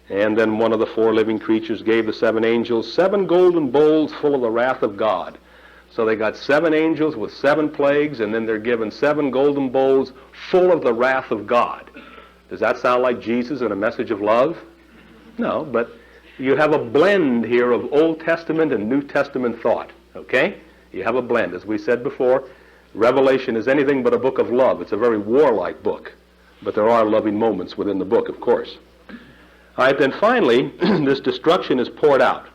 And then one of the four living creatures gave the seven angels 7 golden bowls full of the wrath of God. So they got 7 angels with 7 plagues, and then they're given 7 golden bowls full of the wrath of God. Does that sound like Jesus and a message of love? No, but you have a blend here of Old Testament and New Testament thought, okay? You have a blend. As we said before, Revelation is anything but a book of love. It's a very warlike book, but there are loving moments within the book, of course. All right, then finally, this destruction is poured out.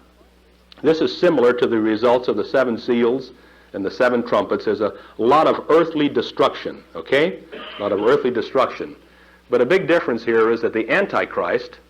This is similar to the results of the 7 seals and the 7 trumpets. There's a lot of earthly destruction, okay? A lot of earthly destruction. But a big difference here is that the Antichrist,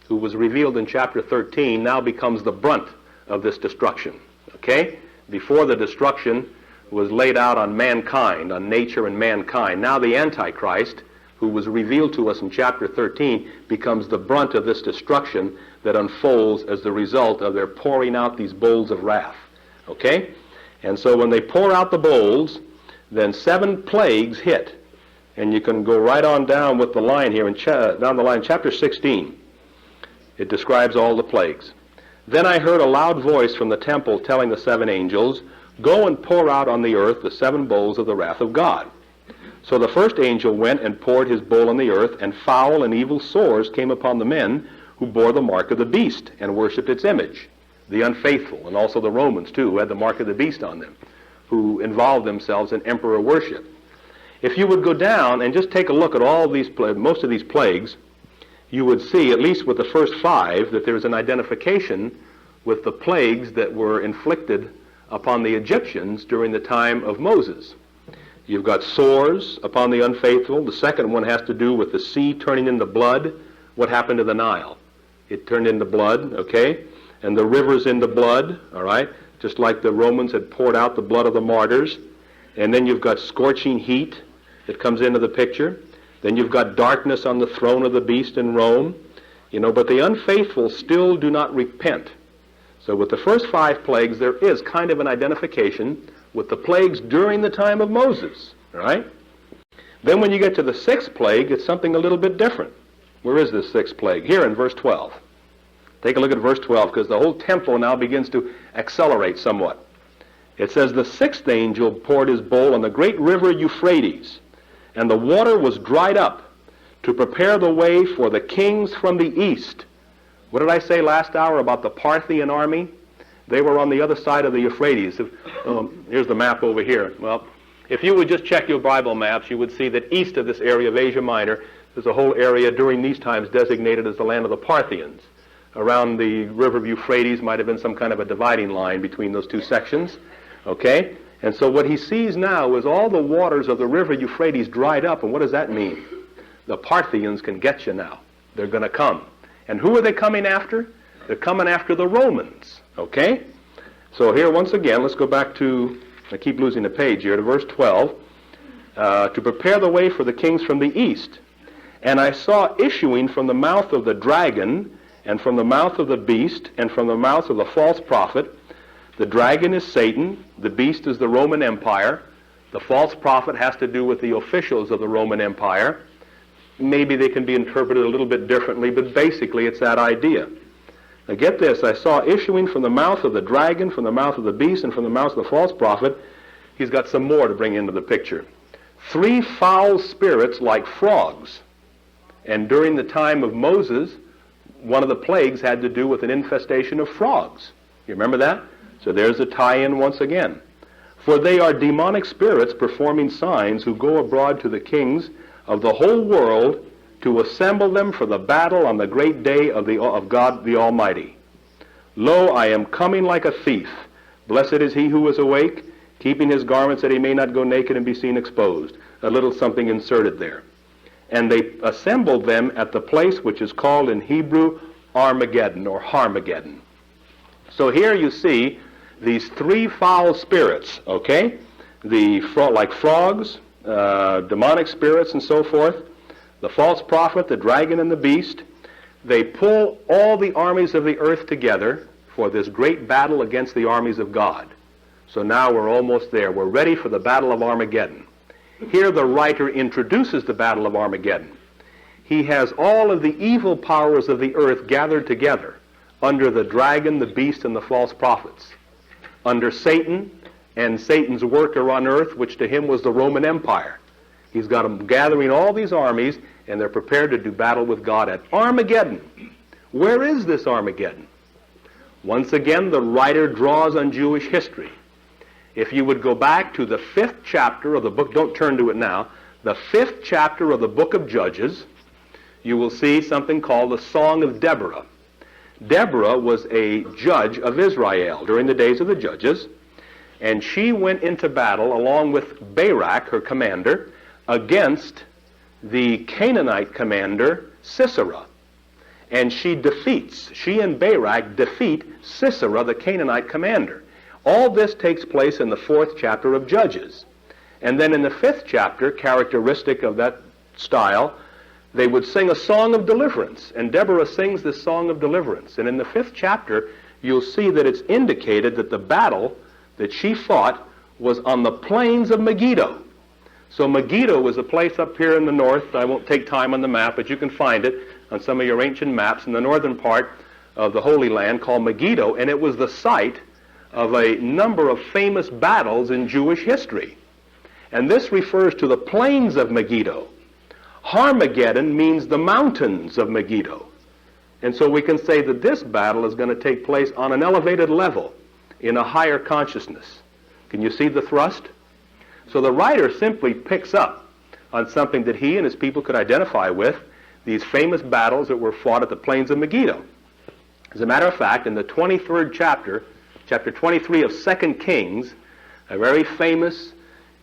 who was revealed in chapter 13, now becomes the brunt of this destruction, okay? Before the destruction was laid out on mankind, on nature and mankind. Now the Antichrist, who was revealed to us in chapter 13, becomes the brunt of this destruction that unfolds as the result of their pouring out these bowls of wrath. Okay? And so when they pour out the bowls, then 7 plagues hit. And you can go right on down with the line here, down the line, chapter 16. It describes all the plagues. Then I heard a loud voice from the temple telling the 7 angels, "Go and pour out on the earth the 7 bowls of the wrath of God." So the first angel went and poured his bowl on the earth, and foul and evil sores came upon the men who bore the mark of the beast and worshipped its image, the unfaithful, and also the Romans too, who had the mark of the beast on them, who involved themselves in emperor worship. If you would go down and just take a look at all these, most of these plagues, you would see, at least with the first 5, that there's an identification with the plagues that were inflicted upon the Egyptians during the time of Moses. You've got sores upon the unfaithful. The second one has to do with the sea turning into blood. What happened to the Nile? It turned into blood, okay? And the rivers into blood, all right? Just like the Romans had poured out the blood of the martyrs. And then you've got scorching heat that comes into the picture. Then you've got darkness on the throne of the beast in Rome. You know, but the unfaithful still do not repent. So with the first 5 plagues, there is kind of an identification with the plagues during the time of Moses, right? Then when you get to the 6th plague, it's something a little bit different. Where is this 6th plague? Here in verse 12. Take a look at verse 12, because the whole tempo now begins to accelerate somewhat. It says, "The 6th angel poured his bowl on the great river Euphrates, and the water was dried up to prepare the way for the kings from the east." What did I say last hour about the Parthian army? They were on the other side of the Euphrates. Here's the map over here. Well, if you would just check your Bible maps, you would see that east of this area of Asia Minor, there's a whole area during these times designated as the land of the Parthians. Around the river of Euphrates might have been some kind of a dividing line between those 2 sections. Okay? And so what he sees now is all the waters of the river Euphrates dried up. And what does that mean? The Parthians can get you now. They're going to come. And who are they coming after? They're coming after the Romans. Okay? So here once again, let's go back to, I keep losing the page here, to verse 12. To prepare the way for the kings from the east. And I saw issuing from the mouth of the dragon, and from the mouth of the beast, and from the mouth of the false prophet. The dragon is Satan, the beast is the Roman Empire. The false prophet has to do with the officials of the Roman Empire. Maybe they can be interpreted a little bit differently, but basically it's that idea. Now get this, I saw issuing from the mouth of the dragon, from the mouth of the beast, and from the mouth of the false prophet. He's got some more to bring into the picture. 3 foul spirits like frogs. And during the time of Moses, one of the plagues had to do with an infestation of frogs. You remember that? So there's a tie-in once again. For they are demonic spirits performing signs who go abroad to the kings of the whole world to assemble them for the battle on the great day of God the Almighty. Lo, I am coming like a thief. Blessed is he who is awake, keeping his garments that he may not go naked and be seen exposed. A little something inserted there. And they assembled them at the place which is called in Hebrew Armageddon or Harmageddon. So here you see these 3 foul spirits, okay? Like frogs, demonic spirits and so forth, the false prophet, the dragon, and the beast. They pull all the armies of the earth together for this great battle against the armies of God. So now we're almost there. We're ready for the battle of Armageddon. Here the writer introduces the battle of Armageddon. he has all of the evil powers of the earth gathered together under the dragon, the beast, and the false prophets, under Satan and Satan's worker on earth, which to him was the Roman Empire. He's got them gathering all these armies, and they're prepared to do battle with God at Armageddon. Where is this Armageddon? Once again, the writer draws on Jewish history. If you would go back to the 5th chapter of the book, don't turn to it now, the 5th chapter of the book of Judges, you will see something called the Song of Deborah. Deborah was a judge of Israel during the days of the judges, and she went into battle along with Barak, her commander, against the Canaanite commander Sisera. And she and Barak defeat Sisera, the Canaanite commander. All this takes place in the 4th chapter of Judges. And then in the 5th chapter, characteristic of that style, they would sing a song of deliverance. And Deborah sings this song of deliverance. And in the 5th chapter, you'll see that it's indicated that the battle that she fought was on the plains of Megiddo. So Megiddo is a place up here in the north. I won't take time on the map, but you can find it on some of your ancient maps in the northern part of the Holy Land called Megiddo, and it was the site of a number of famous battles in Jewish history. And this refers to the plains of Megiddo. Harmageddon means the mountains of Megiddo. And so we can say that this battle is going to take place on an elevated level, in a higher consciousness. Can you see the thrust? So the writer simply picks up on something that he and his people could identify with, these famous battles that were fought at the plains of Megiddo. As a matter of fact, in the 23rd chapter, chapter 23 of 2 Kings, a very famous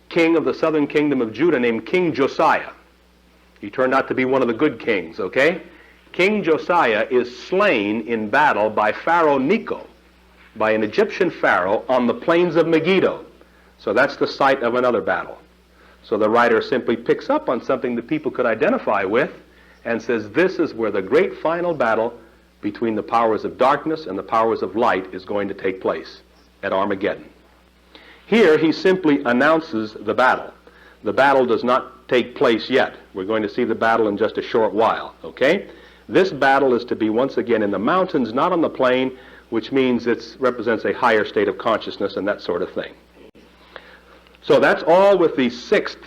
king of the southern kingdom of Judah named King Josiah. He turned out to be one of the good kings, okay? King Josiah is slain in battle by Pharaoh Necho, by an Egyptian pharaoh on the plains of Megiddo. So that's the site of another battle. So the writer simply picks up on something that people could identify with and says this is where the great final battle between the powers of darkness and the powers of light is going to take place, at Armageddon. Here he simply announces the battle. The battle does not take place yet. We're going to see the battle in just a short while, okay? This battle is to be once again in the mountains, not on the plain, which means it represents a higher state of consciousness and that sort of thing. So that's all with the 6th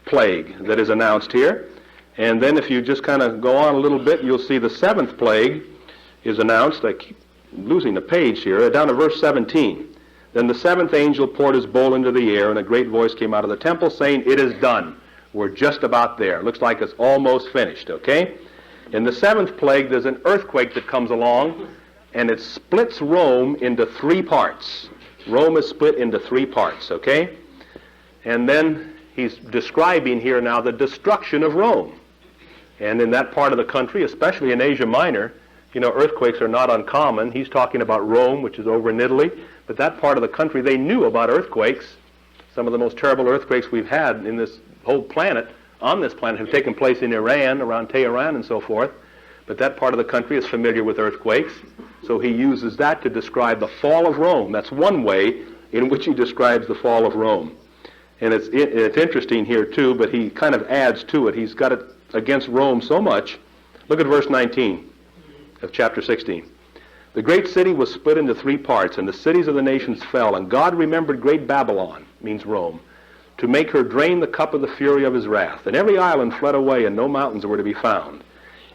plague that is announced here. And then if you just kind of go on a little bit, you'll see the 7th plague is announced. I keep losing the page here. Down to verse 17. Then the 7th angel poured his bowl into the air, and a great voice came out of the temple saying, "It is done." We're just about there. Looks like it's almost finished, okay? In the 7th plague, there's an earthquake that comes along, and it splits Rome into 3 parts. Rome is split into 3 parts, okay? And then he's describing here now the destruction of Rome. And in that part of the country, especially in Asia Minor, you know, earthquakes are not uncommon. He's talking about Rome, which is over in Italy. But that part of the country, they knew about earthquakes. Some of the most terrible earthquakes we've had in this whole planet, on this planet, have taken place in Iran, around Tehran and so forth. But that part of the country is familiar with earthquakes. So he uses that to describe the fall of Rome. That's one way in which he describes the fall of Rome. And it's interesting here too, but he kind of adds to it. He's got it against Rome so much. Look at verse 19 of chapter 16. The great city was split into 3 parts, and the cities of the nations fell, and God remembered great Babylon, means Rome, to make her drain the cup of the fury of his wrath. And every island fled away, and no mountains were to be found.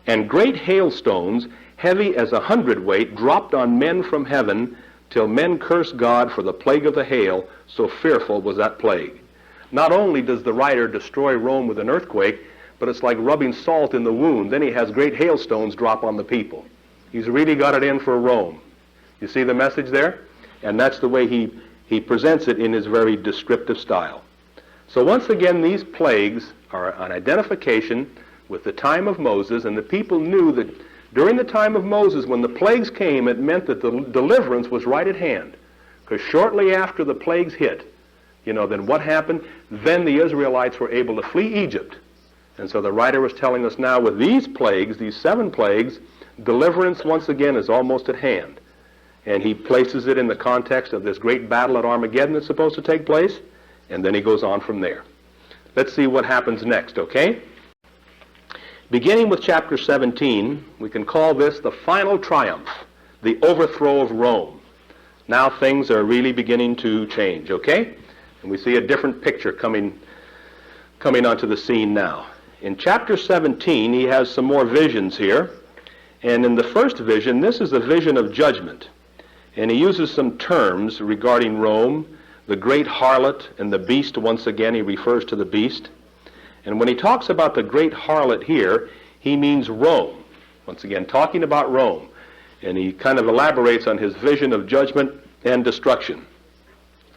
And great hailstones, heavy as 100 weight, dropped on men from heaven, till men cursed God for the plague of the hail, so fearful was that plague. Not only does the writer destroy Rome with an earthquake, but it's like rubbing salt in the wound. Then he has great hailstones drop on the people. He's really got it in for Rome. You see the message there? And that's the way he presents it in his very descriptive style. So once again, these plagues are an identification with the time of Moses, and the people knew that during the time of Moses, when the plagues came, it meant that the deliverance was right at hand. Because shortly after the plagues hit, you know, then what happened? Then the Israelites were able to flee Egypt. And so the writer was telling us now with these plagues, these 7 plagues, deliverance once again is almost at hand. And he places it in the context of this great battle at Armageddon that's supposed to take place, and then he goes on from there. Let's see what happens next, okay? Beginning with chapter 17, we can call this the final triumph, the overthrow of Rome. Now things are really beginning to change, okay? And we see a different picture coming onto the scene now. In chapter 17, he has some more visions here. And in the first vision, this is a vision of judgment. And he uses some terms regarding Rome, the great harlot and the beast. Once again, he refers to the beast. And when he talks about the great harlot here, he means Rome. Once again, talking about Rome. And he kind of elaborates on his vision of judgment and destruction.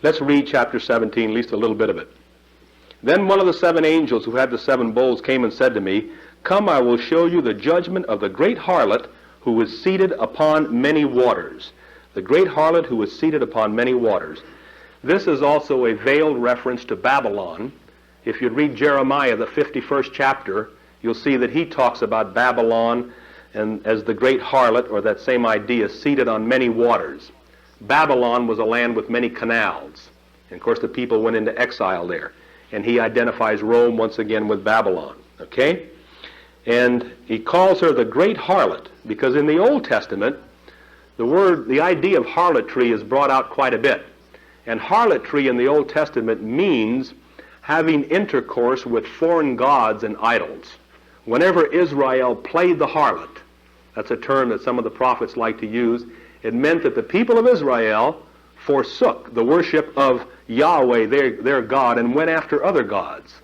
Let's read chapter 17, at least a little bit of it. Then one of the 7 angels who had the 7 bowls came and said to me, "Come, I will show you the judgment of the great harlot who is seated upon many waters." The great harlot who is seated upon many waters. This is also a veiled reference to Babylon. If you read Jeremiah, the 51st chapter, you'll see that he talks about Babylon and as the great harlot, or that same idea, seated on many waters. Babylon was a land with many canals. And of course the people went into exile there. And he identifies Rome once again with Babylon. Okay? And he calls her the great harlot, because in the Old Testament, the idea of harlotry is brought out quite a bit. And harlotry in the Old Testament means having intercourse with foreign gods and idols. Whenever Israel played the harlot, that's a term that some of the prophets like to use, it meant that the people of Israel forsook the worship of Yahweh, their God, and went after other gods.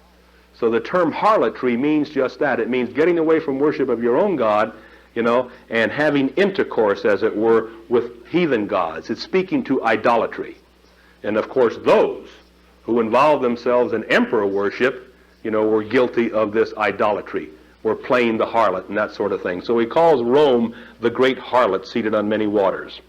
So the term harlotry means just that. It means getting away from worship of your own God, and having intercourse, as it were, with heathen gods. It's speaking to idolatry. And of course, those who involved themselves in emperor worship, were guilty of this idolatry, were playing the harlot and that sort of thing. So he calls Rome the great harlot seated on many waters.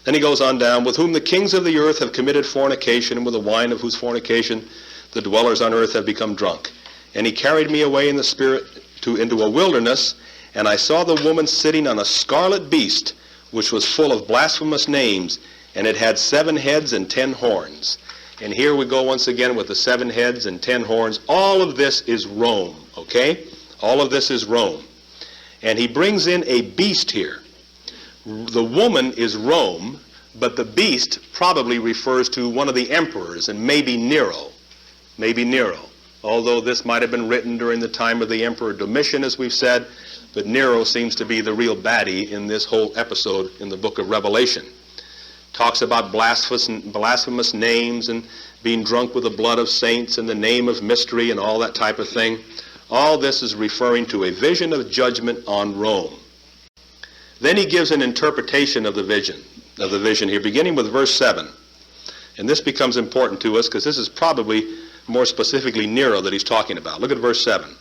Then he goes on down, with whom the kings of the earth have committed fornication, and with the wine of whose fornication the dwellers on earth have become drunk. And he carried me away in the spirit into a wilderness, and I saw the woman sitting on a scarlet beast, which was full of blasphemous names, and it had 7 heads and 10 horns. And here we go once again with the 7 heads and 10 horns. All of this is Rome, okay? All of this is Rome. And he brings in a beast here. The woman is Rome, but the beast probably refers to one of the emperors, and maybe Nero. Maybe Nero. Although this might have been written during the time of the Emperor Domitian, as we've said, but Nero seems to be the real baddie in this whole episode in the book of Revelation. Talks about blasphemous names and being drunk with the blood of saints and the name of mystery and all that type of thing. All this is referring to a vision of judgment on Rome. Then he gives an interpretation of the vision here, beginning with verse 7. And this becomes important to us because this is probably more specifically Nero that he's talking about. Look at verse 7.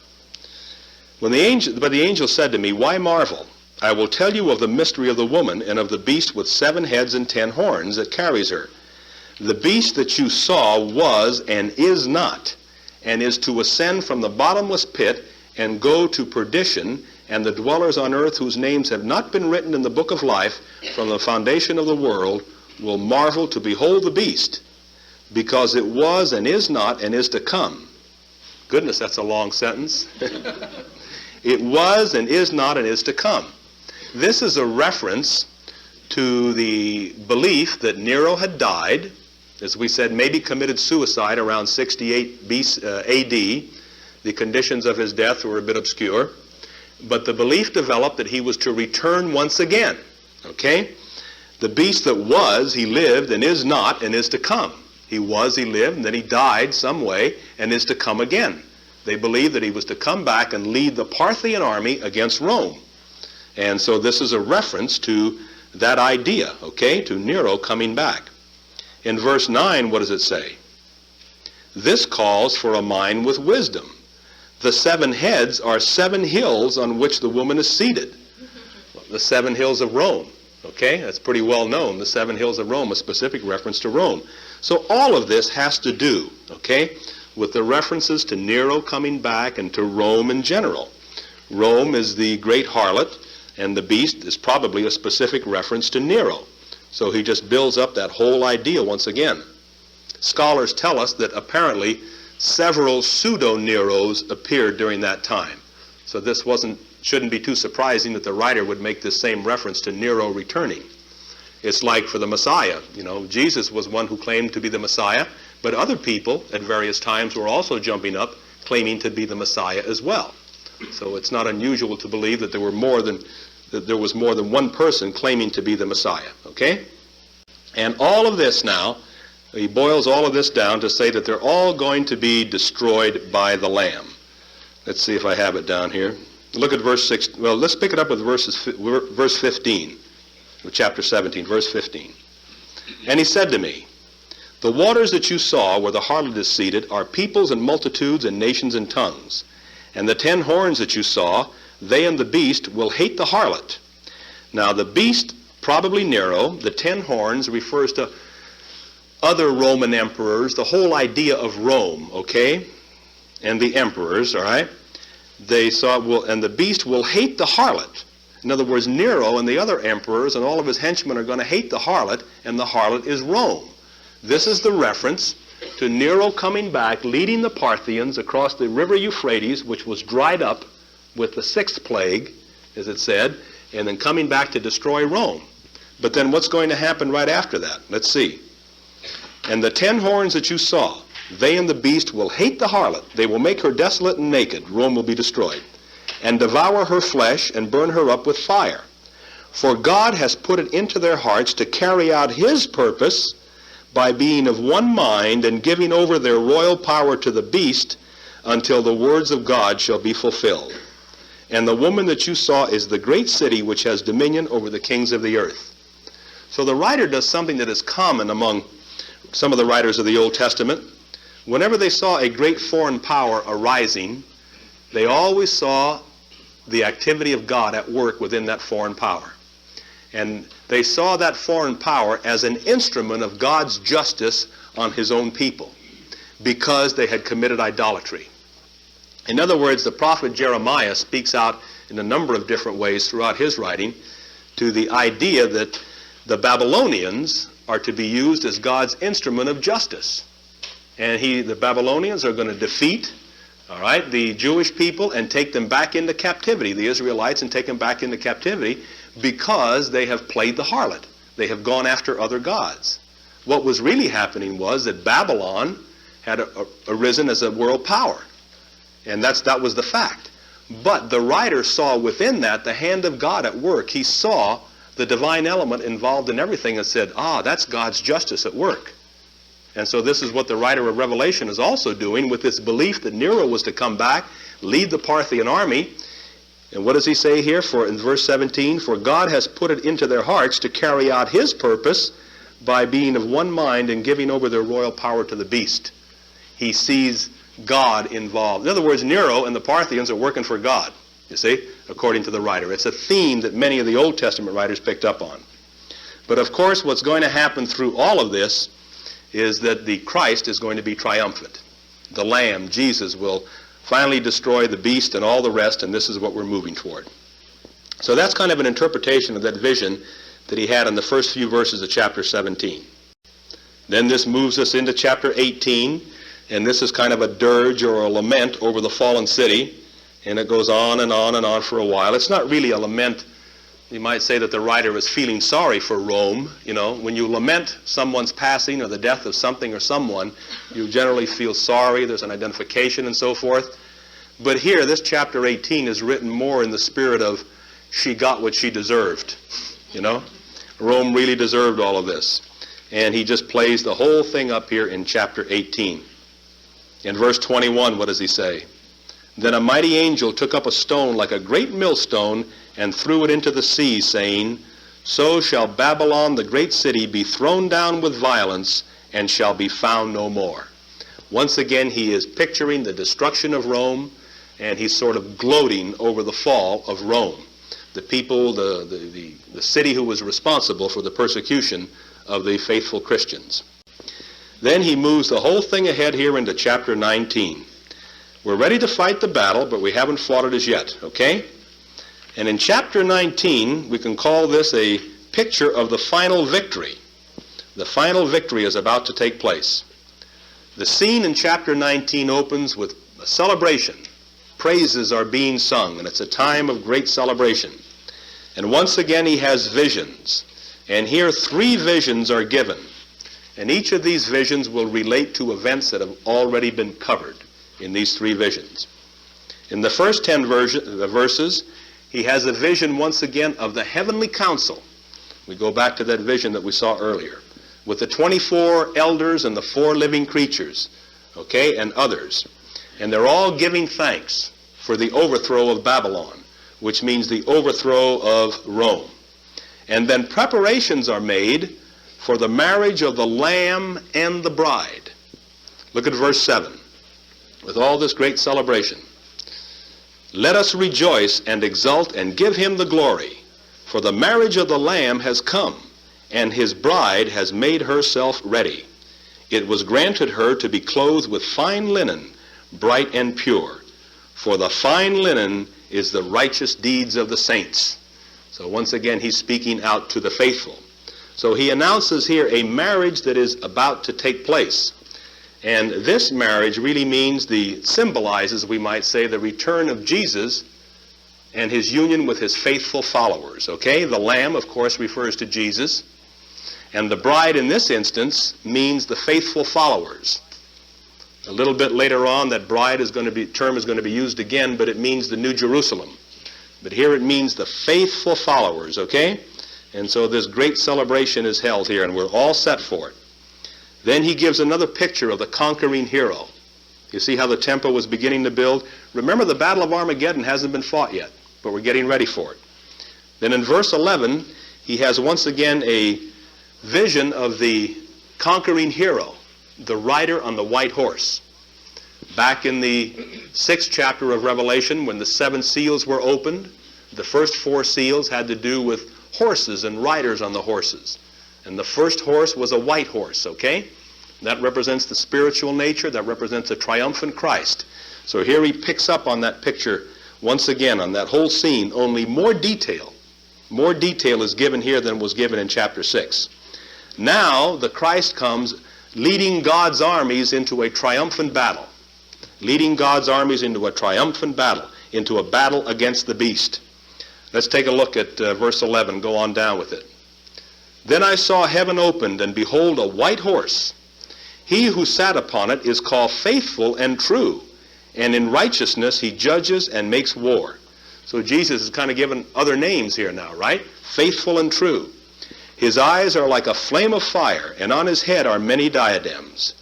But the angel said to me, "Why marvel? I will tell you of the mystery of the woman and of the beast with 7 heads and 10 horns that carries her. The beast that you saw was and is not, and is to ascend from the bottomless pit and go to perdition, and the dwellers on earth whose names have not been written in the book of life from the foundation of the world will marvel to behold the beast, because it was and is not and is to come." Goodness, that's a long sentence. It was and is not and is to come. This is a reference to the belief that Nero had died, as we said, maybe committed suicide around 68 AD. The conditions of his death were a bit obscure. But the belief developed that he was to return once again. Okay? The beast that was, he lived, and is not, and is to come. He was, he lived, and then he died some way, and is to come again. They believed that he was to come back and lead the Parthian army against Rome. And so this is a reference to that idea, okay, to Nero coming back. In verse 9, what does it say? This calls for a mind with wisdom. The 7 heads are 7 hills on which the woman is seated. The 7 hills of Rome. Okay, that's pretty well known. The 7 hills of Rome, a specific reference to Rome. So all of this has to do, okay, with the references to Nero coming back and to Rome in general. Rome is the great harlot, and the beast is probably a specific reference to Nero. So he just builds up that whole idea once again. Scholars tell us that apparently several pseudo-Neros appeared during that time. So this shouldn't be too surprising that the writer would make this same reference to Nero returning. It's like for the Messiah. Jesus was one who claimed to be the Messiah, but other people at various times were also jumping up claiming to be the Messiah as well. So it's not unusual to believe that there was more than one person claiming to be the Messiah. Okay? And all of this now, he boils all of this down to say that they're all going to be destroyed by the Lamb. Let's see if I have it down here. Look at verse 6. Well, let's pick it up with verse 15 of chapter 17, verse 15. And he said to me, the waters that you saw where the harlot is seated are peoples and multitudes and nations and tongues. And the 10 horns that you saw, they and the beast will hate the harlot. Now the beast, probably Nero, the 10 horns refers to other Roman emperors, the whole idea of Rome, okay? And the emperors, all right? And the beast will hate the harlot. In other words, Nero and the other emperors and all of his henchmen are going to hate the harlot, and the harlot is Rome. This is the reference to Nero coming back, leading the Parthians across the river Euphrates, which was dried up with the 6th plague, as it said, and then coming back to destroy Rome. But then what's going to happen right after that? Let's see. And the 10 horns that you saw, they and the beast will hate the harlot. They will make her desolate and naked. Rome will be destroyed. And devour her flesh and burn her up with fire. For God has put it into their hearts to carry out his purpose by being of one mind and giving over their royal power to the beast until the words of God shall be fulfilled. And the woman that you saw is the great city which has dominion over the kings of the earth. So the writer does something that is common among some of the writers of the Old Testament. Whenever they saw a great foreign power arising, they always saw the activity of God at work within that foreign power. And they saw that foreign power as an instrument of God's justice on his own people because they had committed idolatry. In other words, the prophet Jeremiah speaks out in a number of different ways throughout his writing to the idea that the Babylonians are to be used as God's instrument of justice. And the Babylonians are going to defeat, the Jewish people and take them back into captivity, the Israelites, and take them back into captivity because they have played the harlot. They have gone after other gods. What was really happening was that Babylon had arisen as a world power. And that was the fact. But the writer saw within that the hand of God at work. He saw the divine element involved in everything and said, that's God's justice at work. And so this is what the writer of Revelation is also doing with this belief that Nero was to come back, lead the Parthian army. And what does he say here in verse 17? For God has put it into their hearts to carry out his purpose by being of one mind and giving over their royal power to the beast. He sees God involved. In other words, Nero and the Parthians are working for God, you see, according to the writer. It's a theme that many of the Old Testament writers picked up on. But of course, what's going to happen through all of this is that the Christ is going to be triumphant. The Lamb, Jesus, will finally destroy the beast and all the rest, and this is what we're moving toward. So that's kind of an interpretation of that vision that he had in the first few verses of chapter 17. Then this moves us into chapter 18, and this is kind of a dirge or a lament over the fallen city, and it goes on and on and on for a while. It's not really a lament. You might say that the writer is feeling sorry for Rome. When you lament someone's passing or the death of something or someone, you generally feel sorry. There's an identification and so forth. But here, this chapter 18 is written more in the spirit of she got what she deserved. Rome really deserved all of this. And he just plays the whole thing up here in chapter 18. In verse 21, what does he say? Then a mighty angel took up a stone like a great millstone and threw it into the sea, saying, So shall Babylon, the great city, be thrown down with violence, and shall be found no more. Once again, he is picturing the destruction of Rome, and he's sort of gloating over the fall of Rome, the people, the city who was responsible for the persecution of the faithful Christians. Then he moves the whole thing ahead here into chapter 19. We're ready to fight the battle, but we haven't fought it as yet, okay? And in chapter 19, we can call this a picture of the final victory. The final victory is about to take place. The scene in chapter 19 opens with a celebration, praises are being sung, and it's a time of great celebration. And once again he has visions. And here 3 visions are given. And each of these visions will relate to events that have already been covered in these 3 visions. In the first 10 verses, he has a vision once again of the heavenly council. We go back to that vision that we saw earlier, with the 24 elders and the 4 living creatures, okay, and others. And they're all giving thanks for the overthrow of Babylon, which means the overthrow of Rome. And then preparations are made for the marriage of the Lamb and the bride. Look at verse 7. With all this great celebration, let us rejoice and exult and give him the glory, for the marriage of the Lamb has come, and his bride has made herself ready. It was granted her to be clothed with fine linen, bright and pure, for the fine linen is the righteous deeds of the saints. So once again, he's speaking out to the faithful. So he announces here a marriage that is about to take place. And this marriage really symbolizes, we might say, the return of Jesus and his union with his faithful followers. Okay, the Lamb, of course, refers to Jesus. And the bride in this instance means the faithful followers. A little bit later on, that bride term is going to be used again, but it means the New Jerusalem. But here it means the faithful followers, okay? And so this great celebration is held here, and we're all set for it. Then he gives another picture of the conquering hero. You see how the temple was beginning to build? Remember, the Battle of Armageddon hasn't been fought yet, but we're getting ready for it. Then in verse 11, he has once again a vision of the conquering hero, the rider on the white horse. Back in the 6th chapter of Revelation, when the 7 seals were opened, the first 4 seals had to do with horses and riders on the horses. And the first horse was a white horse, okay? That represents the spiritual nature. That represents a triumphant Christ. So here he picks up on that picture once again, on that whole scene, only more detail is given here than was given in chapter 6. Now the Christ comes leading God's armies into a triumphant battle. Leading God's armies into a triumphant battle, into a battle against the beast. Let's take a look at verse 11. Go on down with it. Then I saw heaven opened, and behold, a white horse. He who sat upon it is called Faithful and True, and in righteousness he judges and makes war. So Jesus is kind of given other names here now, right? Faithful and True. His eyes are like a flame of fire, and on his head are many diadems.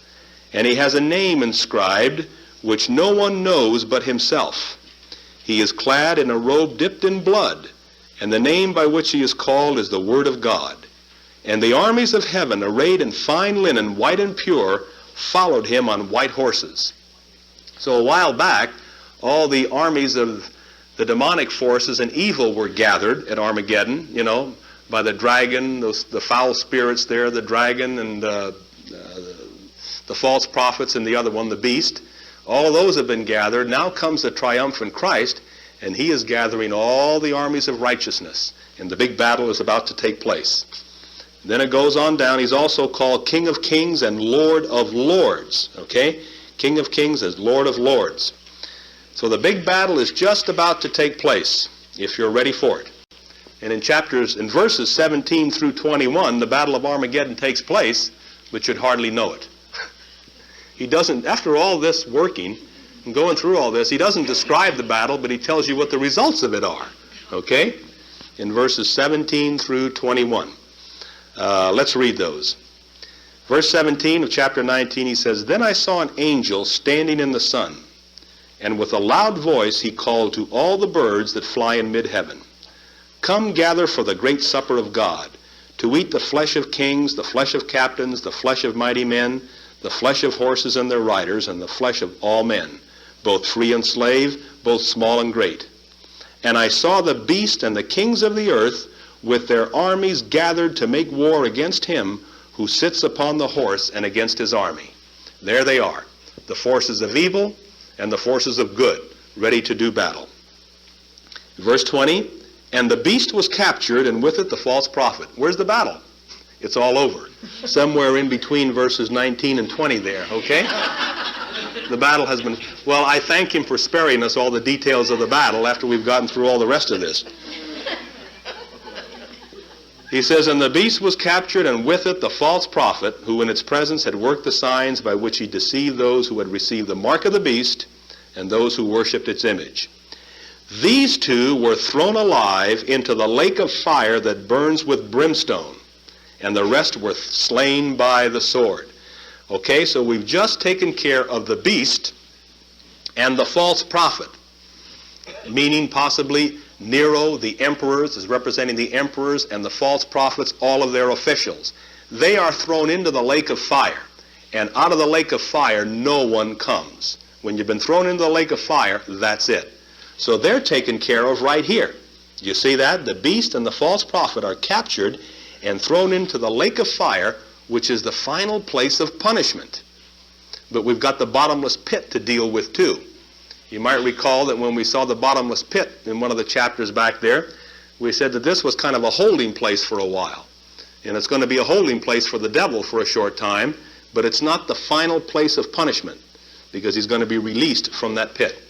And he has a name inscribed, which no one knows but himself. He is clad in a robe dipped in blood, and the name by which he is called is the Word of God. And the armies of heaven, arrayed in fine linen, white and pure, followed him on white horses. So a while back, all the armies of the demonic forces and evil were gathered at Armageddon, by the dragon, the foul spirits there, the dragon and the false prophets, and the other one, the beast. All of those have been gathered. Now comes the triumphant Christ, and he is gathering all the armies of righteousness, and the big battle is about to take place. Then it goes on down. He's also called King of Kings and Lord of Lords. Okay? King of Kings as Lord of Lords. So the big battle is just about to take place, if you're ready for it. And in verses 17 through 21, the Battle of Armageddon takes place, but you'd hardly know it. He doesn't, after all this working and going through all this, he doesn't describe the battle, but he tells you what the results of it are. Okay? In verses 17 through 21. Let's read those. Verse 17 of chapter 19, he says, Then I saw an angel standing in the sun, and with a loud voice he called to all the birds that fly in mid-heaven, Come gather for the great supper of God, to eat the flesh of kings, the flesh of captains, the flesh of mighty men, the flesh of horses and their riders, and the flesh of all men, both free and slave, both small and great. And I saw the beast and the kings of the earth with their armies gathered to make war against him who sits upon the horse and against his army. There they are, the forces of evil and the forces of good, ready to do battle. Verse 20, And the beast was captured, and with it the false prophet. Where's the battle? It's all over. Somewhere in between verses 19 and 20 there, okay? The battle has been, well, I thank him for sparing us all the details of the battle after we've gotten through all the rest of this. He says, and the beast was captured, and with it the false prophet, who in its presence had worked the signs by which he deceived those who had received the mark of the beast and those who worshipped its image. These two were thrown alive into the lake of fire that burns with brimstone, and the rest were slain by the sword. Okay, so we've just taken care of the beast and the false prophet, meaning possibly Nero, the emperors, is representing the emperors, and the false prophets, all of their officials. They are thrown into the lake of fire, and out of the lake of fire no one comes. When you've been thrown into the lake of fire, that's it. So they're taken care of right here. You see that? The beast and the false prophet are captured and thrown into the lake of fire, which is the final place of punishment. But we've got the bottomless pit to deal with too. You might recall that when we saw the bottomless pit in one of the chapters back there, we said that this was kind of a holding place for a while. And it's going to be a holding place for the devil for a short time, but it's not the final place of punishment, because he's going to be released from that pit.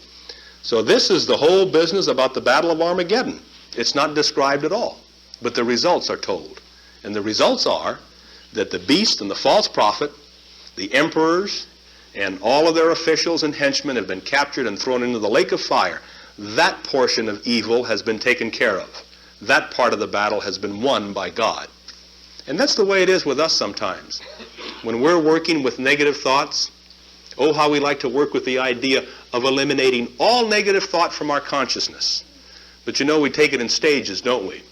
So this is the whole business about the Battle of Armageddon. It's not described at all, but the results are told. And the results are that the beast and the false prophet, the emperors, and all of their officials and henchmen have been captured and thrown into the lake of fire. That portion of evil has been taken care of. That part of the battle has been won by God. And that's the way it is with us sometimes. When we're working with negative thoughts, oh, how we like to work with the idea of eliminating all negative thought from our consciousness. But you know, we take it in stages, don't we?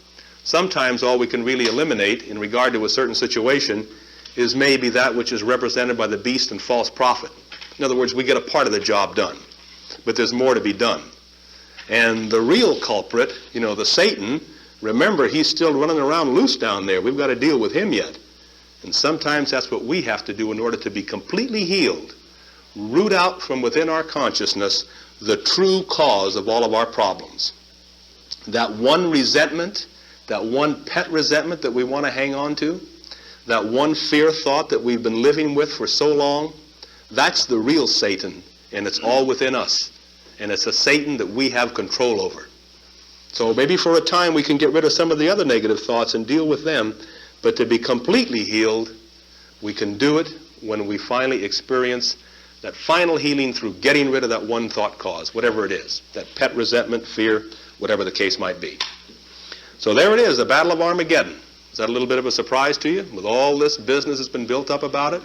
Sometimes all we can really eliminate in regard to a certain situation is maybe that which is represented by the beast and false prophet. In other words, we get a part of the job done, but there's more to be done. And the real culprit, you know, the Satan, remember, he's still running around loose down there. We've got to deal with him yet. And sometimes that's what we have to do in order to be completely healed. Root out from within our consciousness the true cause of all of our problems. That one resentment, that one pet resentment that we want to hang on to, that one fear thought that we've been living with for so long, that's the real Satan, and it's all within us. And it's a Satan that we have control over. So maybe for a time we can get rid of some of the other negative thoughts and deal with them, but to be completely healed, we can do it when we finally experience that final healing through getting rid of that one thought cause, whatever it is, that pet resentment, fear, whatever the case might be. So there it is, the Battle of Armageddon. Is that a little bit of a surprise to you, with all this business that's been built up about it?